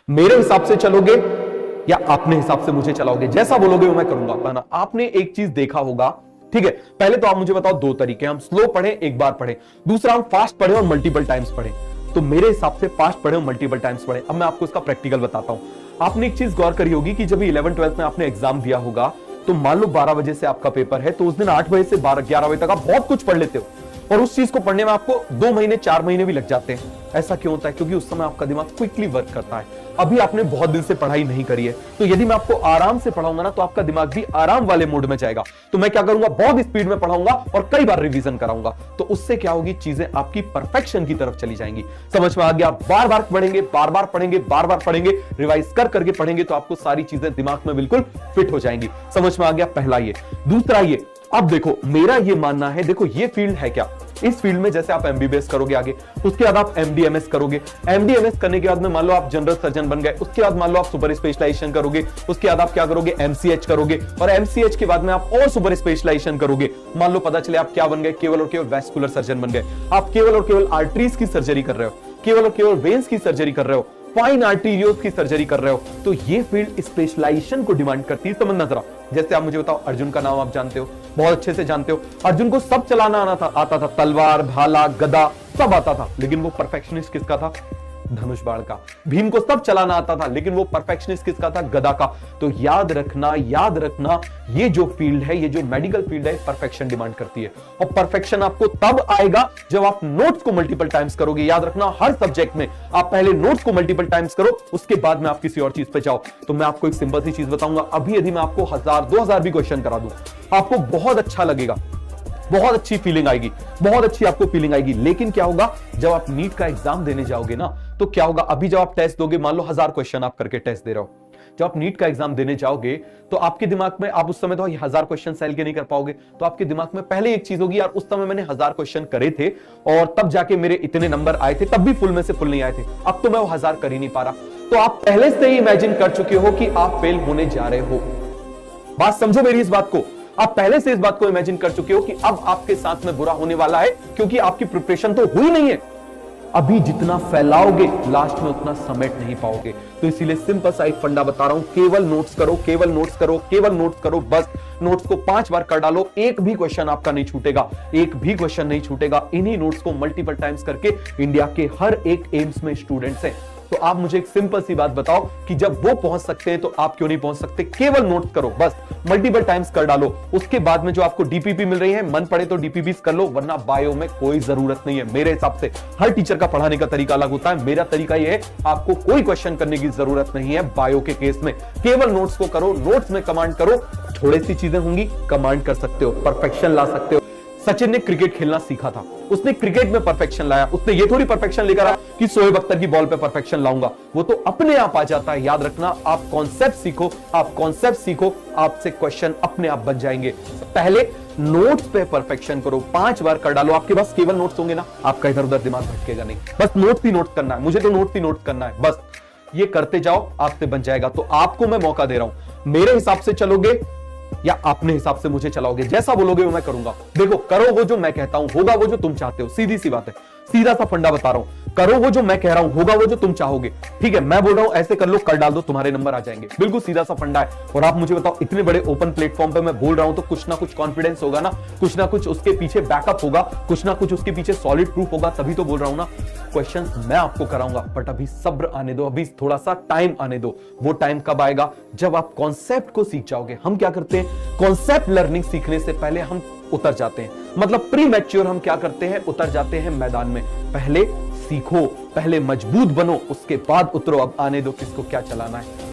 मेरे हिसाब से चलोगे या अपने हिसाब से मुझे चलाओगे? जैसा बोलोगे वो मैं करूंगा ना। आपने एक चीज देखा होगा, ठीक है, पहले तो आप मुझे बताओ दो तरीके, हम स्लो पढ़े एक बार पढ़े, दूसरा हम फास्ट पढ़े और मल्टीपल टाइम्स पढ़े। तो मेरे हिसाब से फास्ट पढ़े और मल्टीपल टाइम्स पढ़े। अब मैं आपको इसका प्रैक्टिकल बताता हूं। आपने एक चीज गौर करी होगी कि जब 11-12 में आपने एग्जाम दिया होगा तो मान लो 12 बजे से आपका पेपर है, तो उस दिन 8 बजे से 11 बजे तक आप बहुत कुछ पढ़ लेते हो और उस चीज को पढ़ने में आपको 2 महीने 4 महीने भी लग जाते हैं। ऐसा क्यों होता है? क्योंकि उस समय आपका दिमाग क्विकली वर्क करता है। अभी आपने बहुत दिन से पढ़ाई नहीं करी है, तो यदि मैं आपको आराम से पढ़ाऊंगा ना तो आपका दिमाग भी आराम वाले मोड में जाएगा। तो मैं क्या करूंगा, बहुत स्पीड में पढ़ाऊंगा और कई बार रिवीजन कराऊंगा। तो उससे क्या होगी, चीजें आपकी परफेक्शन की तरफ चली जाएंगी। समझ में आ गया? बार बार पढ़ेंगे, बार बार पढ़ेंगे, बार बार पढ़ेंगे, रिवाइज कर करके पढ़ेंगे तो आपको सारी चीजें दिमाग में बिल्कुल फिट हो जाएंगी। समझ में आ गया? पहला ये। दूसरा ये, अब देखो मेरा ये मानना है, देखो ये फील्ड है क्या, इस फील्ड में जैसे आप एमबीबीएस करोगे आगे, उसके बाद आप एमडीएमएस करोगे, एमडीएमएस करने के बाद में मान लो आप जनरल सर्जन बन गए, उसके बाद मान लो आप सुपर स्पेशलाइजेशन करोगे, उसके बाद आप क्या करोगे, एमसीएच करोगे, और एमसीएच के बाद में आप और सुपर स्पेशलाइजेशन करोगे। मान लो पता चले आप क्या बन गए, केवल और केवल वैस्कुलर सर्जन बन गए। आप केवल और केवल आर्टरीज की सर्जरी कर रहे हो, केवल और केवल वेन्स की सर्जरी कर रहे हो, फाइन आर्टीरियोस की सर्जरी कर रहे हो। तो ये फील्ड स्पेशलाइजेशन को डिमांड करती है। समझना जरा। जैसे आप मुझे बताओ, अर्जुन का नाम आप जानते हो, बहुत अच्छे से जानते हो। अर्जुन को सब चलाना आता था, तलवार, भाला, गदा सब आता था, लेकिन वो परफेक्शनिस्ट किसका था? धनुष बाण का। भीम को सब चलाना आता था, लेकिन वो परफेक्शनिस्ट किसका था? गदा का। तो याद रखना, याद रखना, ये जो फील्ड है, ये जो मेडिकल फील्ड है, परफेक्शन डिमांड करती है। और परफेक्शन आपको तब आएगा जब आप नोट्स को मल्टीपल टाइम्स करोगे। याद रखना, हर सब्जेक्ट में आप पहले नोट्स को मल्टीपल टाइम्स करो, उसके बाद में आप किसी और चीज पे जाओ। तो मैं आपको एक सिंपल सी चीज बताऊंगा, अभी यदि मैं आपको 1000-2000 भी क्वेश्चन करा दूं, आपको बहुत अच्छा लगेगा, बहुत अच्छी फीलिंग आएगी, बहुत अच्छी आपको फीलिंग आएगी। लेकिन क्या होगा, जब आप नीट का एग्जाम देने जाओगे ना, तो क्या होगा, अभी जब आप टेस्ट दोगे, मान लो 1000 क्वेश्चन आप करके टेस्ट दे रहे हो, जब आप नीट का एग्जाम देने जाओगे तो आपके दिमाग में, आप उस समय तो 1000 क्वेश्चन सेल के नहीं कर पाओगे, तो आपके दिमाग में पहले एक चीज होगी, यार उस समय मैंने 1000 क्वेश्चन करे थे और तब जाके मेरे इतने नंबर आए थे, तब भी फुल में से फुल नहीं आए थे, अब तो मैं वो 1000 कर ही नहीं पा रहा। तो आप पहले से ही इमेजिन कर चुके हो कि आप फेल होने जा रहे हो। बात समझो मेरी इस बात को, आप पहले से इस बात को इमेजिन कर चुके हो कि अब आपके साथ में बुरा होने वाला है, क्योंकि आपकी प्रिपरेशन तो हुई नहीं है। अभी जितना फैलाओगे लास्ट में उतना समेट नहीं पाओगे। तो इसीलिए सिंपल सा एक फंडा बता रहा हूं, केवल नोट्स करो, केवल नोट्स करो, केवल नोट्स करो, बस नोट्स को 5 बार कर डालो, एक भी क्वेश्चन आपका नहीं छूटेगा, एक भी क्वेश्चन नहीं छूटेगा। इन्हीं नोट्स को मल्टीपल टाइम्स करके इंडिया के हर एक एम्स में स्टूडेंट्स हैं। तो आप मुझे एक सिंपल सी बात बताओ कि जब वो पहुंच सकते हैं तो आप क्यों नहीं पहुंच सकते? केवल नोट्स करो, बस मल्टीपल टाइम्स कर डालो। उसके बाद में जो आपको डीपीपी मिल रही है, मन पड़े तो डीपीपी कर लो, वरना बायो में कोई जरूरत नहीं है। मेरे हिसाब से हर टीचर का पढ़ाने का तरीका अलग होता है, मेरा तरीका यह है, आपको कोई क्वेश्चन करने की जरूरत नहीं है बायो के केस में। केवल नोट्स को करो, नोट्स में कमांड करो, थोड़ी सी चीजें होंगी, कमांड कर सकते हो, परफेक्शन ला सकते हो। सचिन ने क्रिकेट खेलना सीखा था, उसने क्रिकेट में परफेक्शन लाया, उसने ये थोड़ी परफेक्शन लेकर आया कि शोएब अख्तर की बॉल पे परफेक्शन लाऊंगा, वो तो अपने आप आ जाता है। याद रखना, आप कॉन्सेप्ट सीखो, आप कॉन्सेप्ट सीखो, आपसे क्वेश्चन अपने आप बन जाएंगे। पहले नोट्स पे परफेक्शन करो, 5 बार कर डालो। आपके पास केवल नोट्स होंगे ना, आपका इधर उधर दिमाग भटकेगा नहीं, बस नोट्स ही नोट्स करना है, मुझे तो नोट्स ही नोट्स करना है, बस ये करते जाओ, आपसे बन जाएगा। तो आपको मैं मौका दे रहा हूं, मेरे हिसाब से चलोगे या अपने हिसाब से मुझे चलाओगे? जैसा बोलोगे वो मैं करूंगा। देखो, करो वो जो मैं कहता हूं, होगा वो जो तुम चाहते हो, सीधी सी बात है, सीधा सा फंडा बता रहा हूं। करो वो जो मैं कह रहा हूं, होगा वो जो तुम चाहोगे। ठीक है, मैं बोल रहा हूं ऐसे कर लो, कर डाल दो, तुम्हारे नंबर आ जाएंगे। बिल्कुल सीधा सा फंडा है। और आप मुझे बताओ, इतने बड़े ओपन प्लेटफॉर्म पे मैं बोल रहा हूं तो कुछ ना कुछ कॉन्फिडेंस होगा ना, कुछ ना कुछ उसके पीछे बैकअप होगा, कुछ ना कुछ उसके पीछे सॉलिड प्रूफ होगा, तभी तो बोल रहा हूं ना। क्वेश्चंस मैं आपको कराऊंगा, बट अभी सब्र आने दो, अभी थोड़ा सा टाइम आने दो। वो टाइम कब आएगा? जब आप कॉन्सेप्ट को सीख जाओगे। हम क्या करते हैं, कॉन्सेप्ट लर्निंग सीखने से पहले हम उतर जाते हैं, मतलब प्री मैच्योर हम क्या करते हैं, उतर जाते हैं मैदान में। पहले सीखो, पहले मजबूत बनो, उसके बाद उतरो। अब आने दो किसको क्या चलाना है।